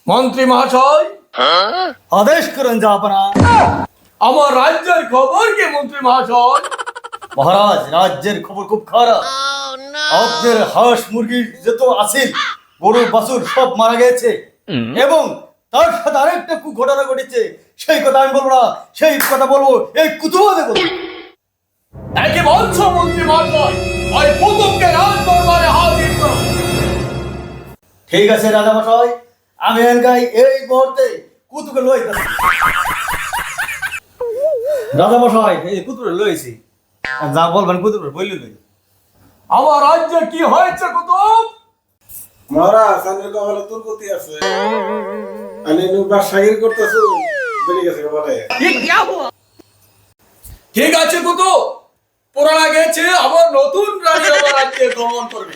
মন্ত্রী মহাশয়, আদেশ করেন জাহাপনা। আমার রাজ্যের খবর কি মন্ত্রী মহাশয়? মহারাজ, রাজ্যের খবর খুব খারাপ। আপনার হাঁস মুরগি যত আছিল, গরু বাছুর সব মারা গেছে এবং তার সাথে আরেকটা ঘটনা ঘটেছে। সেই কথা আমি বলবো না, সেই কথা বলবো এই কুতুবাদে বলবো। একে বলছো মন্ত্রী মহাশয়, ওই কুতুবকে রাজ দরবারে হাজির করো। ঠিক আছে রাজা মশাই, আমি এনগাই এই মুহূর্তে কুতুকে লইতেছি। রাজা মশাই, এই কুতুরে লইছি, যা বলবেন কুতুরে বইলি লই। আমার রাজ্যে কি হয়েছে কুতুব? মহারাজ আনের কপালে দুর্গতি আছে। আনে ব্যবসায়ী করতেছো, বেরিয়ে গেছে কপালে। ঠিক আছে কুতুব, পুরানা গেছে, আবার নতুন রানী আমার রাজ্যে গমন করবে।